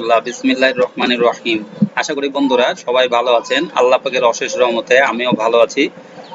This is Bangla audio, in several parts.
রহমতুল্লাহ। বিসমিল্লাহির রহমানির রহিম। আশা করি বন্ধুরা সবাই ভালো আছেন। আল্লাহ পাকের অশেষ রহমতে আমিও ভালো আছি।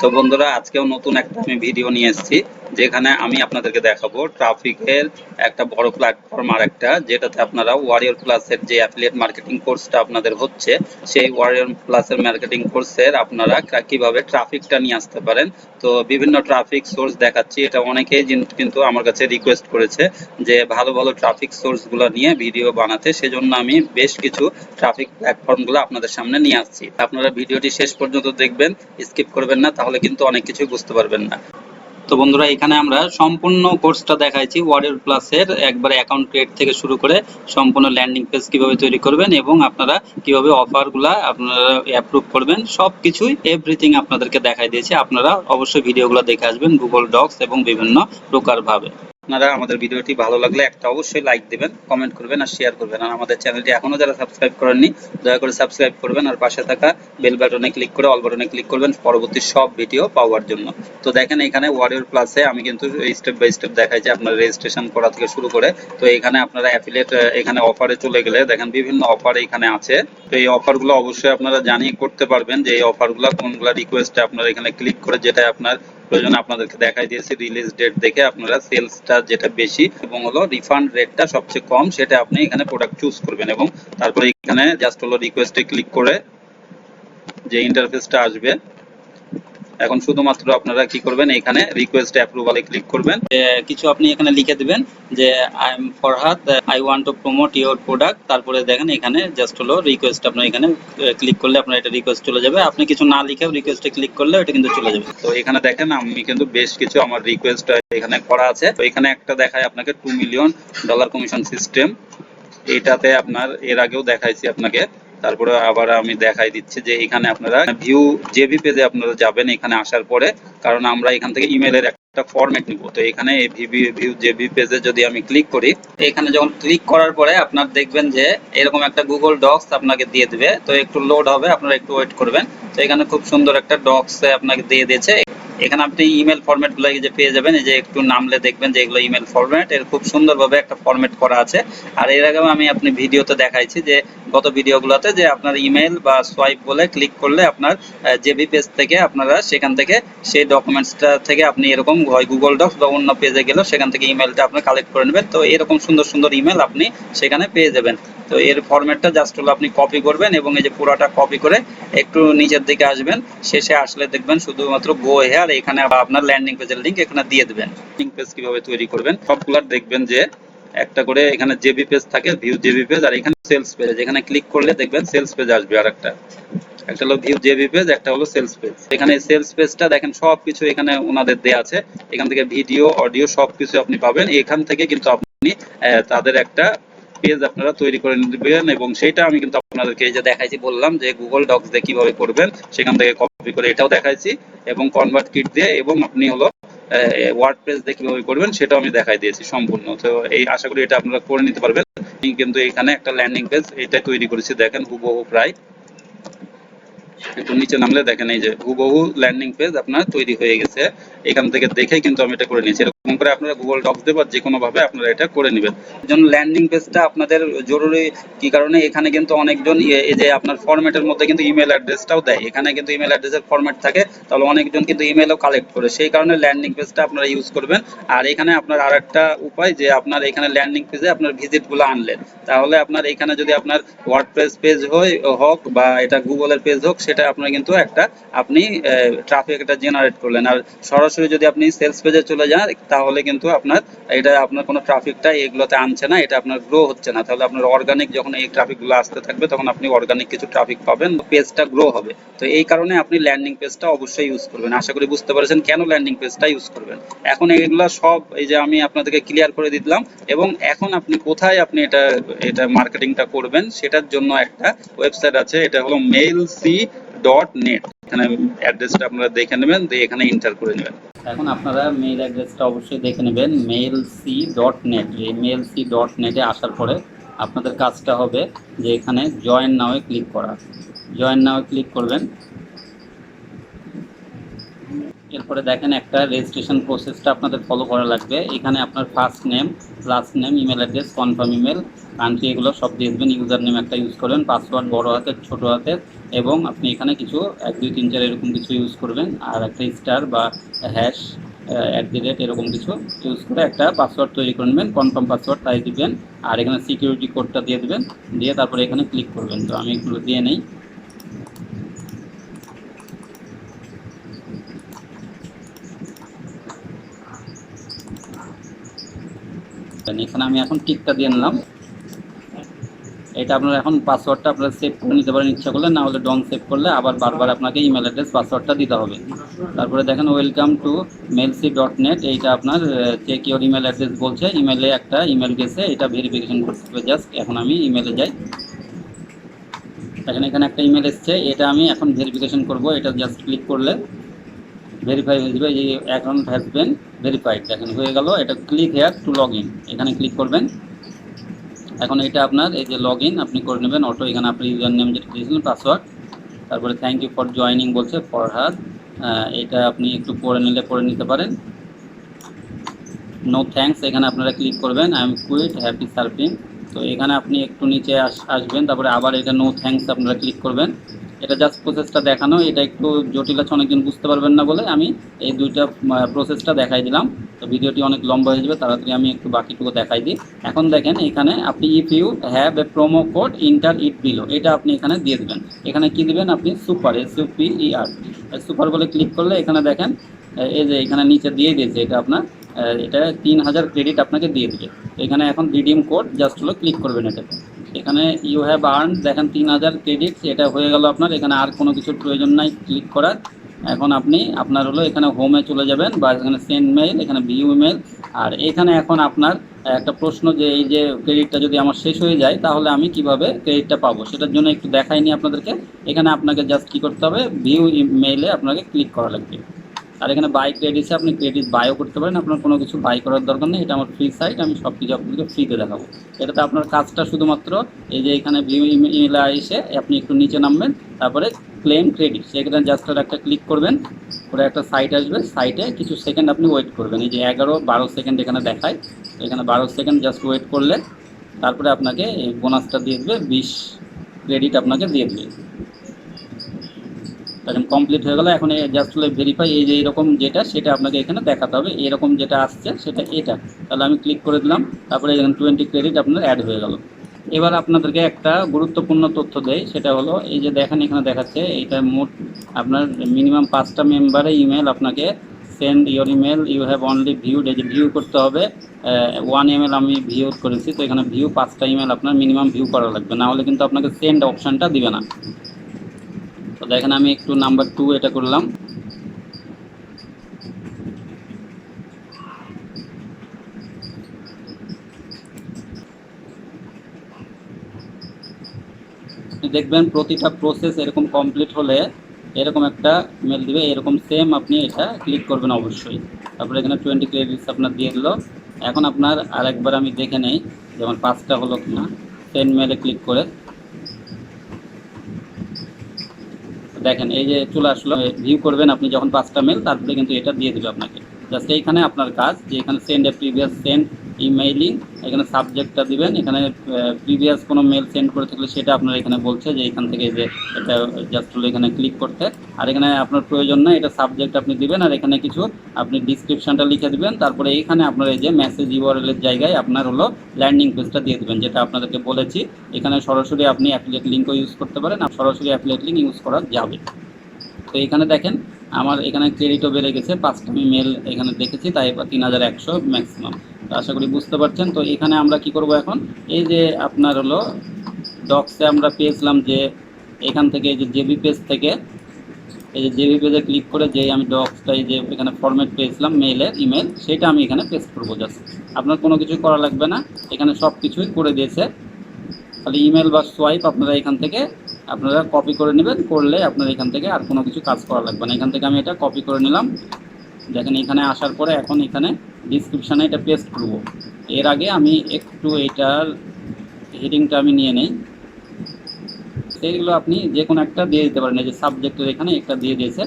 তো বন্ধুরা আজকেও নতুন একটা আমি ভিডিও নিয়ে এসেছি, যেখানে আমি আপনাদেরকে দেখাবো ট্রাফিকের একটা বড় প্ল্যাটফর্ম আর একটা, যেটাতে আপনারা ওয়ারিয়র প্লাসের যে অ্যাফিলিয়েট মার্কেটিং কোর্সটা আপনাদের হচ্ছে, সেই ওয়ারিয়র প্লাসের মার্কেটিং কোর্সের আপনারা কিভাবে ট্রাফিকটা নিয়ে আসতে পারেন। তো বিভিন্ন ট্রাফিক সোর্স দেখাচ্ছি, এটা অনেকেই কিন্তু আমার কাছে রিকোয়েস্ট করেছে যে ভালো ভালো ট্রাফিক সোর্সগুলো নিয়ে ভিডিও বানাতে, সেজন্য আমি বেশ কিছু ট্রাফিক প্ল্যাটফর্মগুলো আপনাদের সামনে নিয়ে আসছি। আপনারা ভিডিওটি শেষ পর্যন্ত দেখবেন, স্কিপ করবেন না, তাহলে কিন্তু অনেক কিছু বুঝতে পারবেন না। তো বন্ধুরা এখানে আমরা সম্পূর্ণ কোর্সটা দেখাইছি ওয়ারিয়র প্লাসের, একবারে অ্যাকাউন্ট ক্রিয়েট থেকে শুরু করে সম্পূর্ণ ল্যান্ডিং পেজ কিভাবে তৈরি করবেন এবং আপনারা কিভাবে অফারগুলা আপনারা অ্যাপ্রুভ করবেন, সবকিছুই এভরিথিং আপনাদেরকে দেখাই দিয়েছি। আপনারা অবশ্যই ভিডিওগুলো দেখে আসবেন গুগল ডক্স এবং বিভিন্ন প্রকারভাবে। আপনারা আমাদের ভিডিওটি ভালো লাগলে একটা অবশ্যই লাইক দিবেন, কমেন্ট করবেন আর শেয়ার করবেন। আর আমাদের চ্যানেলটি এখনো যারা সাবস্ক্রাইব করেননি দয়া করে সাবস্ক্রাইব করবেন, আর পাশে থাকা বেল বাটনে ক্লিক করে অল বাটনে ক্লিক করবেন পরবর্তী সব ভিডিও পাওয়ার জন্য। তো দেখেন এখানে ওয়ারিয়র প্লাসে আমি কিন্তু স্টেপ বাই স্টেপ দেখাই যে আপনার রেজিস্ট্রেশন করা থেকে শুরু করে। তো এখানে আপনারা অ্যাফিলিয়েট এখানে অফারে চলে গেলে দেখেন বিভিন্ন অফার এখানে আছে। তো এই অফারগুলো অবশ্যই আপনারা জানিয়ে করতে পারবেন যে এই অফারগুলো কোনগুলো রিকোয়েস্টে আপনারা এখানে ক্লিক করে যেটা আপনার প্রয়োজন আপনাদেরকে দেখাই দিয়েছি। রিলিজ ডেট দেখে আপনারা সেলসটা যেটা বেশি এবং হলো রিফান্ড রেটটা সবচেয়ে কম সেটা আপনি এখানে প্রোডাক্ট চুজ করবেন, এবং তারপরে এখানে জাস্ট হলো রিকোয়েস্টে ক্লিক করে যে ইন্টারফেসটা আসবে, এখন শুধুমাত্র আপনারা কি করবেন, এখানে রিকোয়েস্ট অ্যাপ্রুভালে ক্লিক করবেন। কিছু আপনি এখানে লিখে দিবেন যে I am Farhad, I want to promote your product. তারপরে দেখেন এখানে জাস্ট হলো রিকোয়েস্ট, আপনার এখানে ক্লিক করলে আপনার এটা রিকোয়েস্ট চলে যাবে। আপনি কিছু না লিখেও রিকোয়েস্টে ক্লিক করলে এটা কিন্তু চলে যাবে। তো এখানে দেখেন আমি কিন্তু বেশ কিছু আমার রিকোয়েস্ট এখানে করা আছে। তো এখানে একটা দেখায় আপনাকে $2 মিলিয়ন কমিশন সিস্টেম, এইটাতে আপনার এর আগেও দেখাইছি আপনাকে। তারপরে আবার আমি দেখাই দিচ্ছি যে এখানে আপনারা ভিউ জেবি পেজে আপনারা যাবেন এখানে আসার পরে, কারণ আমরা এখান থেকে ইমেলের একটা ফরম্যাট নিব। তো এখানে এই ভিউ জেবি পেজে যদি আমি ক্লিক করি, এখানে যখন ক্লিক করার পরে আপনার দেখবেন যে এরকম একটা গুগল ডক্স আপনাকে দিয়ে দিবে। তো একটু লোড হবে, আপনারা একটু ওয়েট করবেন। তো এখানে খুব সুন্দর একটা ডক্স আপনাকে দিয়ে দিয়েছে। এখানে আপনি ইমেল ফরম্যাটগুলো যে পেয়ে যাবেন, এই যে একটু নামলে দেখবেন যে এগুলো ইমেল ফরম্যাট, এর খুব সুন্দরভাবে একটা ফরম্যাট করা আছে। আর এর আগেও আমি আপনি ভিডিওতে দেখাইছি যে গত ভিডিওগুলোতে যে আপনার ইমেল বা সোয়াইপ বলে ক্লিক করলে আপনার জেবি পেজ থেকে আপনারা সেখান থেকে সেই ডকুমেন্টসটা থেকে আপনি এরকম হয় গুগল ডক্স বা অন্য পেজে গেলেও সেখান থেকে ইমেলটা আপনি কালেক্ট করে নেবেন। তো এরকম সুন্দর সুন্দর ইমেল আপনি সেখানে পেয়ে যাবেন। তো এর ফরম্যাটটা জাস্ট হলো আপনি কপি করবেন এবং এই যে পুরোটা কপি করে একটু নিচের দিকে আসবেন, শেষে আসলে দেখবেন শুধুমাত্র গো হেয়ার, এখানে আপনার ল্যান্ডিং পেজের লিংক এখানে দিয়ে দেবেন। ল্যান্ডিং পেজ কিভাবে তৈরি করবেন সবগুলো দেখবেন যে একটা করে এখানে জেবি পেজ থাকে, ভিউ জেবি পেজ, আর এখানে সেলস পেজ। এখানে ক্লিক করলে দেখবেন সেলস পেজ আসবে, আর একটা হলো ভিউ জেবি পেজ, একটা হলো সেলস পেজ। এখানে সেলস পেজটা দেখেন সবকিছু এখানে ওনাদের দেয়া আছে, এখান থেকে ভিডিও অডিও সবকিছু আপনি পাবেন। এখান থেকে কিন্তু আপনি তাদের একটা পেজ আপনারা তৈরি করে নেবেন, এবং সেটা আমি কিন্তু আপনাদেরকে এই যে দেখাইছি, বললাম যে গুগল ডক্স দিয়ে কিভাবে করবেন সেখান থেকে কপি করে এটাও দেখাইছি, এবং কনভার্ট কিট দিয়ে, এবং আপনি হলো ওয়ার্ডপ্রেস দিয়ে কিভাবে করবেন সেটাও আমি দেখাই দিয়েছি সম্পূর্ণ। তো এই আশা করি এটা আপনারা করে নিতে পারবেন। কিন্তু এখানে একটা ল্যান্ডিং পেজ এটা তৈরি করেছি, দেখেন হুবহু প্রায়, একটু নিচে নামলে দেখেন এই যে হুবহু ল্যান্ডিং পেজ আপনার তৈরি হয়ে গেছে। এখান থেকে দেখেই কিন্তু আমি এটা করে নিয়েছি। এরকম করে আপনারা গুগল ডক্স দিয়ে বা যে কোনো ভাবে আপনারা এটা করে নেবেন। জন্য ল্যান্ডিং পেজটা আপনাদের জরুরি কি কারণে, এখানে কিন্তু অনেকজন এই যে আপনার ফরম্যাটের মধ্যে কিন্তু ইমেল অ্যাড্রেসটাও দেয়, এখানে কিন্তু ইমেল অ্যাড্রেসের ফরম্যাট থাকে, তাহলে অনেকজন কিন্তু ইমেলও কালেক্ট করে, সেই কারণে ল্যান্ডিং পেজটা আপনারা ইউজ করবেন। আর এখানে আপনার আরেকটা উপায় যে আপনার এখানে ল্যান্ডিং পেজে আপনার ভিজিটগুলো আনলেন, তাহলে আপনার এখানে যদি আপনার ওয়ার্ডপ্রেস পেজ হোক বা এটা গুগলের পেজ হোক, সেটা আপনার কিন্তু একটা আপনি ট্রাফিক এটা জেনারেট করলেন। আর সরাসরি যদি আপনি সেলস পেজে চলে যান, তাহলে কিন্তু আপনার এটা আপনার কোনো ট্রাফিকটা এগুলোতে আনছে না, এটা আপনার গ্রো হচ্ছে না। তাহলে আপনার অর্গানিক যখন এই ট্রাফিকগুলো আসতে থাকবে, তখন আপনি অর্গানিক কিছু ট্রাফিক পাবেন, পেজটা গ্রো হবে। তো এই কারণে আপনি ল্যান্ডিং পেজটা অবশ্যই ইউজ করবেন। আশা করি বুঝতে পারছেন কেন ল্যান্ডিং পেজটা ইউজ করবেন। এখন এইগুলো সব এই যে আমি আপনাদেরকে ক্লিয়ার করে দিলাম, এবং এখন আপনি কোথায় আপনি এটা মার্কেটিংটা করবেন সেটার জন্য একটা ওয়েবসাইট আছে, এটা হলো mailc.net। এখানে অ্যাড্রেসটা আপনারা দেখে নেবেন, দিয়ে এখানে এন্টার করে নেবেন। এখন আপনারা মেইল অ্যাড্রেসটা অবশ্যই দেখে নেবেন, mailc.net। এই mailc.net-এ আসার পরে আপনাদের কাজটা হবে যে এখানে জয়েন নাও-এ ক্লিক করা। জয়েন নাও-এ ক্লিক করবেন, এরপর তারপরে দেখেন একটা রেজিস্ট্রেশন প্রসেসটা আপনাদের ফলো করা লাগবে। এখানে আপনার first name, last name, email address, confirm email, country, এগুলো সব দিয়ে দেবেন। ইউজার নেম একটা ইউজ করবেন, পাসওয়ার্ড বড় হাতের ছোট হাতের, এবং আপনি এখানে কিছু 1 2 3 4 এরকম কিছু ইউজ করবেন, আর একটা স্টার বা হ্যাশ এরকম কিছু ইউজ করে একটা পাসওয়ার্ড তৈরি করে নেবেন। কনফার্ম পাসওয়ার্ড তাই দিবেন, আর এখানে সিকিউরিটি কোডটা দিয়ে দেবেন, দিয়ে তারপরে এখানে ক্লিক করবেন। তো আমি এগুলো দিয়ে নেই। এখানে আমি এখন টিকটা দিয়ে নিলাম। এটা আপনারা এখন পাসওয়ার্ডটা আপনারা সেভ করে নিতে পারেন ইচ্ছা করলে, না হলে ডন সেভ করলে আবার বারবার আপনাকে ইমেল অ্যাড্রেস পাসওয়ার্ডটা দিতে হবে। তারপরে দেখেন ওয়েলকাম টু mailc.net, এইটা আপনার চেক ইওর ইমেল অ্যাড্রেস বলছে। ইমেলে একটা ইমেল গেছে, এটা ভেরিফিকেশন করতে হবে জাস্ট। এখন আমি ইমেলে যাই, দেখেন এখানে একটা ইমেল এসছে, এটা আমি এখন ভেরিফিকেশন করব। এটা জাস্ট ক্লিক করলে ভেরিফাই হয়ে যাবে, এই অ্যাকাউন্ট হ্যাজ বিন ভেরিফাইড, দেখেন হয়ে গেল। এটা click here two log in, এখানে ক্লিক করবেন। এখন এটা আপনার এই যে লগ ইন আপনি করে নেবেন অটো। এখানে আপনি ইউজার নেম যেটা দিয়েছিলেন পাসওয়ার্ড, তারপরে থ্যাংক ইউ ফর জয়নিং বলছে ফরহাদ, এটা আপনি একটু পড়ে নিলে পড়ে নিতে পারেন। নো থ্যাঙ্কস, এখানে আপনারা ক্লিক করবেন। I am quite happy surfing, তো এখানে আপনি একটু নিচে আসবেন, তারপরে আবার এটা নো থ্যাঙ্কস আপনারা ক্লিক করবেন। এটা জাস্ট প্রসেসটা দেখানো, এটা একটু জটিল আছে, অনেকজন বুঝতে পারবেন না বলে আমি এই দুইটা প্রসেসটা দেখাই দিলাম। তো ভিডিওটি অনেক লম্বা হয়ে যাবে, তাড়াতাড়ি আমি একটু বাকিটুকু দেখাই দিই। এখন দেখেন এখানে আপনি if you have a promo code enter it below, এটা আপনি এখানে দিয়ে দেবেন। এখানে কি দিবেন আপনি সুপার, SUPER, সুপার বলে ক্লিক করলে এখানে দেখেন এই যে এখানে নিচে দিয়ে দিয়েছে, এটা আপনার এটা 3000 ক্রেডিট আপনাকে দিয়ে দেবে। এখানে এখন রিডিম কোড জাস্ট হলো ক্লিক করবেন এটাতে। এখানে ইউ হ্যাভ আর্ন, দেখেন 3000 ক্রেডিটস, এটা হয়ে গেল আপনার। এখানে আর কোনো কিছুর প্রয়োজন নাই ক্লিক করার। এখন আপনি আপনার হলো এখানে হোমে চলে যাবেন, বা এখানে সেন্ড মেইল, এখানে ভিউ ইমেল। আর এখানে এখন আপনার একটা প্রশ্ন যে এই যে ক্রেডিটটা যদি আমার শেষ হয়ে যায় তাহলে আমি কিভাবে ক্রেডিটটা পাবো, সেটার জন্য একটু দেখাইনি আপনাদেরকে। এখানে আপনাকে জাস্ট কী করতে হবে, ভিউ ইমেইলে আপনাকে ক্লিক করা লাগবে। আর এখানে বাই ক্রেডিটসে আপনি ক্রেডিট বাইও করতে পারেন, আপনার কোনো কিছু বাই করার দরকার নেই। এটা আমার ফ্রি সাইট, আমি সব কিছু আপনাদেরকে ফ্রিতে দেখাবো। এটাতে আপনার কাজটা শুধুমাত্র এই যে এখানে ভিউ ইমেইলে এসে আপনি একটু নিচে নামবেন, তারপরে ক্লেম ক্রেডিট, সেখানে জাস্ট একটা ক্লিক করবেন, করে একটা সাইট আসবে, সাইটে কিছু সেকেন্ড আপনি ওয়েট করবেন। এই যে 11-12 সেকেন্ড এখানে দেখায়, এখানে 12 সেকেন্ড জাস্ট ওয়েট করলে তারপরে আপনাকে এই বোনাসটা দিয়ে দেবে, 20 ক্রেডিট আপনাকে দিয়ে দেবে। এখন কমপ্লিট হয়ে গেল। এখন জাস্ট হলো ভেরিফাই, এই যে এরকম যেটা সেটা আপনাকে এখানে দেখাতে হবে, এরকম যেটা আসছে সেটা এটা। তাহলে আমি ক্লিক করে দিলাম, তারপরে এখানে 20 ক্রেডিট আপনার অ্যাড হয়ে গেল। এবার আপনাদেরকে একটা গুরুত্বপূর্ণ তথ্য দেয়, সেটা হলো এই যে দেখেন এখানে দেখাচ্ছে এইটা মোট আপনার মিনিমাম 5টা মেম্বারে ইমেল আপনাকে send your email you have only viewed, এই যে ভিউ করতে হবে 1 email আমি ভিউ করেছি। তো এখানে ভিউ 5টা ইমেল আপনার মিনিমাম ভিউ করা লাগবে, না হলে কিন্তু আপনাকে সেন্ড অপশানটা দিবে না। তো দেখেন আমি একটু নাম্বার 2 এটা করলাম। দেখবেন প্রতিটা প্রসেস এরকম কমপ্লিট হলে এরকম একটা মেল দিবে, এরকম সেম আপনি এটা ক্লিক করবেন অবশ্যই। তারপরে এখানে 20 ক্রেডিটস আপনার দিয়ে দিল। এখন আপনার আরেকবার আমি দেখে নেই যেমন 5টা হলো কিনা, সেন্ড মেলে ক্লিক করে দেখেন এই যে চলে আসলো। ভিউ করবেন আপনি যখন 5টা মেল, তারপরে কিন্তু এটা দিয়ে দেবে আপনাকে। জাস্ট এইখানে আপনার কাজ যে এখানে সেন্ড এ প্রিভিয়াস সেন্ড ইমেইলিং, এখানে সাবজেক্টটা দিবেন। এখানে প্রিভিয়াস কোনো মেল সেন্ড করে থাকলে সেটা আপনার এখানে বলছে যে এখান থেকে যে এটা জাস্ট হলো এখানে ক্লিক করতে। আর এখানে আপনার প্রয়োজন না, এটা সাবজেক্ট আপনি দিবেন, আর এখানে কিছু আপনি ডিসক্রিপশনটা লিখে দিবেন। তারপরে এইখানে আপনার এই যে মেসেজ ইউআরএল-এর জায়গায় আপনার হলো ল্যান্ডিং পেজটা দিয়ে দেবেন, যেটা আপনাদেরকে বলেছি। এখানে সরাসরি আপনি অ্যাফিলিয়েট লিঙ্কও ইউজ করতে পারেন, আর সরাসরি অ্যাফিলিয়েট লিঙ্ক ইউজ করা যাবে। তো এখানে দেখেন আমার এখানে ক্রেডিটও বেড়ে গেছে, 5টা আমি মেল এখানে দেখেছি, তাই 3100 ম্যাক্সিমাম। তো আশা করি বুঝতে পারছেন। তো এখানে আমরা কি করব এখন, এই যে আপনার হলো ডক্সে আমরা পেয়েছিলাম যে এখান থেকে এই যে জেবি পেজ থেকে, এই যে জেবি পেজে ক্লিক করে যে আমি ডক্সটা এই যে এখানে ফরম্যাট পেয়েছিলাম মেইলের ইমেল, সেটা আমি এখানে পেস্ট করবো। জাস্ট আপনার কোনো কিছু করা লাগবে না, এখানে সব কিছুই করে দিয়েছে। খালি ইমেল বা সোয়াইপ আপনারা এখান থেকে আপনারা কপি করে নেবেন, করলে আপনার এখান থেকে আর কোনো কিছু কাজ করা লাগবে না। এখান থেকে আমি এটা কপি করে নিলাম। দেখেন এখানে আসার পরে এখন এখানে ডিসক্রিপশানে এটা পেস্ট করব। এর আগে আমি একটু এটার হেডিংটা আমি নিয়ে নেই, সেইগুলো আপনি যে কোনো একটা দিয়ে দিতে পারেন। এই যে সাবজেক্টের এখানে একটা দিয়ে দিয়েছে,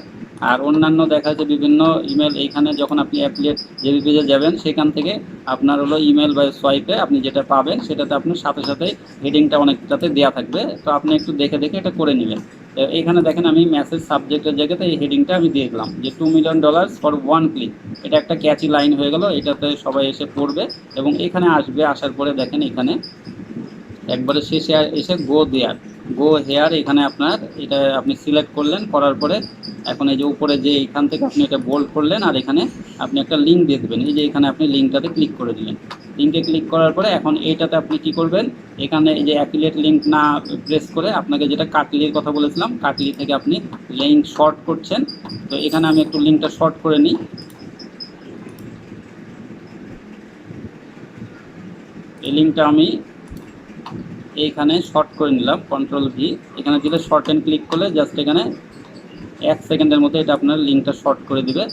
আর অন্যান্য দেখা যাচ্ছে বিভিন্ন ইমেল, এইখানে যখন আপনি অ্যাফিলিয়েট জেবি পেজে যাবেন সেখান থেকে আপনার হলো ইমেল বা সোয়াইপে আপনি যেটা পাবেন সেটাতে আপনার সাথে সাথে হেডিংটা অনেকটাতে দেওয়া থাকবে। তো আপনি একটু দেখে দেখে এটা করে নেবেন। তো এইখানে দেখেন আমি মেসেজ সাবজেক্টের জায়গাতে এই হেডিংটা আমি দিয়ে দিলাম যে $2 million ফর 1 ক্লিক। এটা একটা ক্যাচি লাইন হয়ে গেল, এটাতে সবাই এসে পড়বে এবং এখানে আসবে। আসার পরে দেখেন এখানে একবারে শেষে এসে গো হেয়ার, এখানে আপনার এটা আপনি সিলেক্ট করলেন, করার পরে এখন এই যে উপরে যে এখান থেকে আপনি এটা বোল্ড করলেন আর এখানে আপনি একটা লিঙ্ক দিয়ে দেবেন। এই যে এখানে আপনি লিঙ্কটাতে ক্লিক করে দিলেন। লিঙ্কে ক্লিক করার পরে এখন এইটাতে আপনি কি করবেন, এখানে এই যে অ্যাফিলিয়েট লিঙ্ক না প্রেস করে আপনাকে যেটা কাটলির কথা বলেছিলাম, কাটলি থেকে আপনি লিঙ্ক শর্ট করছেন। তো এখানে আমি একটু লিঙ্কটা শর্ট করে নিই। এই লিঙ্কটা আমি এইখানে শর্ট করে নিলাম, কন্ট্রোল V। এখানে দিলে শর্ট অ্যান্ড ক্লিক করলে জাস্ট এখানে 1 সেকেন্ডের মধ্যে এটা আপনার লিঙ্কটা শর্ট করে দিবে।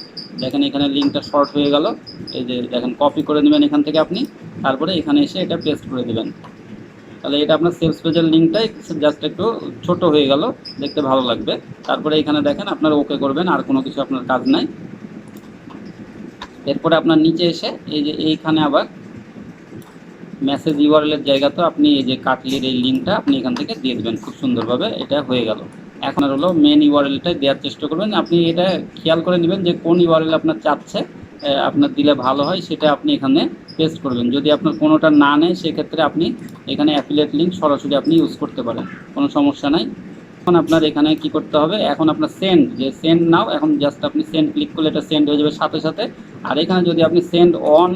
দেখেন এখানে লিঙ্কটা শর্ট হয়ে গেল। এই যে দেখেন কপি করে নেবেন এখান থেকে আপনি, তারপরে এখানে এসে এটা পেস্ট করে দেবেন। তাহলে এটা আপনার সেলস পেজের লিঙ্কটাই জাস্ট একটু ছোট হয়ে গেল, দেখতে ভালো লাগবে। তারপরে এখানে দেখেন আপনার ওকে করবেন, আর কোনো কিছু আপনার কাজ নাই। এরপরে আপনার নিচে এসে এই যে এইখানে আবার মেসেজ ইউআরএলের জায়গা, তো আপনি এই যে কাটলির এই লিঙ্কটা আপনি এখান থেকে দিয়ে দেবেন। খুব সুন্দরভাবে এটা হয়ে গেল। এখন আর হলো মেন ইউআরএলটাই দেওয়ার চেষ্টা করবেন। আপনি এটা খেয়াল করে নেবেন যে কোন ইউআরএল আপনার চাচ্ছে আপনার দিলে ভালো হয়, সেটা আপনি এখানে পেস্ট করবেন। যদি আপনার কোনোটা না নেয় সেক্ষেত্রে আপনি এখানে অ্যাফিলিয়েট লিঙ্ক সরাসরি আপনি ইউজ করতে পারেন, কোনো সমস্যা নাই। এখন আপনার এখানে কি করতে হবে, এখন আপনার সেন্ড নাও, এখন জাস্ট আপনি সেন্ড ক্লিক করলে এটা সেন্ড হয়ে যাবে সাথে সাথে। আর এখানে যদি আপনি সেন্ড অন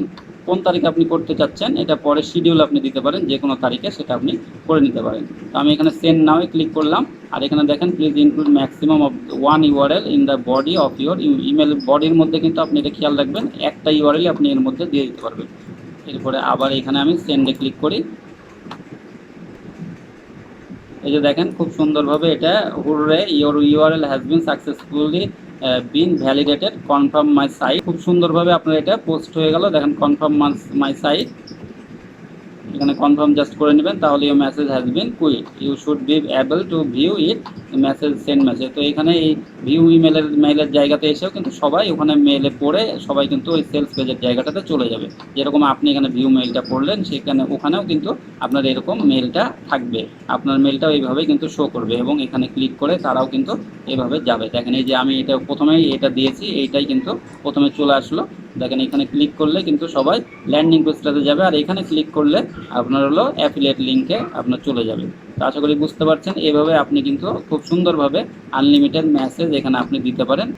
কোন তারিখে আপনি করতে চাচ্ছেন এটা পরে শিডিউল আপনি দিতে পারেন, যে কোনো তারিখে সেটা আপনি করে নিতে পারেন। তো আমি এখানে সেন্ড নাও ক্লিক করলাম। আর এখানে দেখেন please include maximum of 1 URL in the body of your email. বডির মধ্যে কিন্তু আপনি এটা খেয়াল রাখবেন, একটা ইউআরএল আপনি এর মধ্যে দিয়ে দিতে পারবেন। এরপরে আবার এখানে আমি সেন্ডে ক্লিক করি। এই যে দেখেন খুব সুন্দরভাবে এটা hurray your URL has been successfully been validated, confirm my site. খুব সুন্দরভাবে আপনার এটা পোস্ট হয়ে গেল। দেখেন কনফার্ম মাই সাইট, এখানে কনফার্ম জাস্ট করে নেবেন, তাহলে your message has been quite, you should be able to view it message send message. তো এখানে এই ভিউ মেলের জায়গাতে এসেও কিন্তু সবাই ওখানে মেলে পড়ে সবাই কিন্তু ওই সেলস পেজের জায়গাটাতে চলে যাবে। যেরকম আপনি এখানে ভিউ মেলটা পড়লেন, সেখানে ওখানেও কিন্তু আপনার এরকম মেলটা থাকবে, আপনার মেলটাও এইভাবেই কিন্তু শো করবে এবং এখানে ক্লিক করে তারাও কিন্তু এভাবে যাবে। দেখেন এই যে আমি এটা প্রথমেই এটা দিয়েছি, এইটাই কিন্তু প্রথমে চলে আসলো। দেখেন এখানে ক্লিক করলে কিন্তু সবাই ল্যান্ডিং পেজটাতে যাবে, আর এখানে ক্লিক করলে আপনার হলো অ্যাফিলিয়েট লিঙ্কে আপনার চলে যাবে। তো আশা করি বুঝতে পারছেন, এভাবে আপনি কিন্তু খুব সুন্দরভাবে আনলিমিটেড মেসেজ এখানে আপনি দিতে পারেন।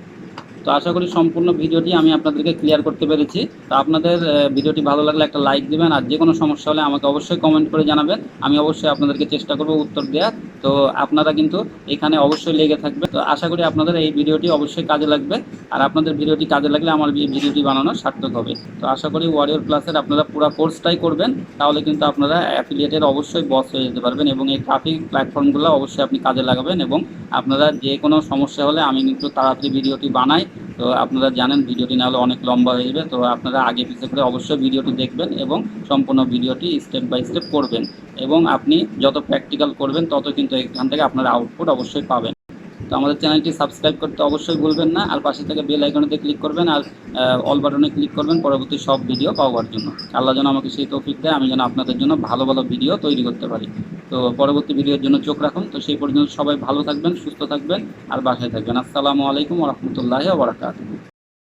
তো আশা করি সম্পূর্ণ ভিডিওটি আমি আপনাদেরকে ক্লিয়ার করতে পেরেছি। তো আপনাদের ভিডিওটি ভালো লাগলে একটা লাইক দিবেন, আর যে কোনো সমস্যা হলে আমাকে অবশ্যই কমেন্ট করে জানাবেন, আমি অবশ্যই আপনাদেরকে চেষ্টা করব উত্তর দেওয়ার। তো আপনারা কিন্তু এখানে অবশ্যই লেগে থাকবে। তো আশা করি আপনাদের এই ভিডিওটি অবশ্যই কাজে লাগবে, আর আপনাদের ভিডিওটি কাজে লাগলে আমার ভিডিওটি বানানো সার্থক হবে। তো আশা করি ওয়ারিয়র প্লাসের আপনারা পুরো কোর্সটাই করবেন, তাহলে কিন্তু আপনারা অ্যাফিলিয়েটের অবশ্যই বস হয়ে যেতে পারবেন এবং এই ট্রাফিক প্ল্যাটফর্মগুলো অবশ্যই আপনি কাজে লাগাবেন। এবং আপনারা যে কোনো সমস্যা হলে আমি কিন্তু তাড়াতাড়ি ভিডিওটি বানাই। তো আপনারা জানেন ভিডিওটি না হলে অনেক লম্বা হয়ে যাবে, তো আপনারা আগে পিছিয়ে করে অবশ্যই ভিডিওটি দেখবেন এবং সম্পূর্ণ ভিডিওটি স্টেপ বাই স্টেপ করবেন, এবং আপনি যত প্র্যাকটিক্যাল করবেন তত কিন্তু এখান থেকে আপনার আউটপুট অবশ্যই পাবেন। তো আমাদের চ্যানেলটি সাবস্ক্রাইব করতে অবশ্যই ভুলবেন না, আর পাশে থেকে বেল আইকনেতে ক্লিক করবেন, আর অল বাটনে ক্লিক করবেন পরবর্তী সব ভিডিও পাওয়ার জন্য। আল্লাহ যেন আমাকে সেই তৌফিক দেয়, আমি যেন আপনাদের জন্য ভালো ভালো ভিডিও তৈরি করতে পারি। তো পরবর্তী ভিডিওর জন্য চোখ রাখুন। তো সেই পর্যন্ত সবাই ভালো থাকবেন, সুস্থ থাকবেন, আর বাসায় থাকবেন। আসসালামু আলাইকুম ওয়া রাহমাতুল্লাহি ওয়া বারাকাতুহু।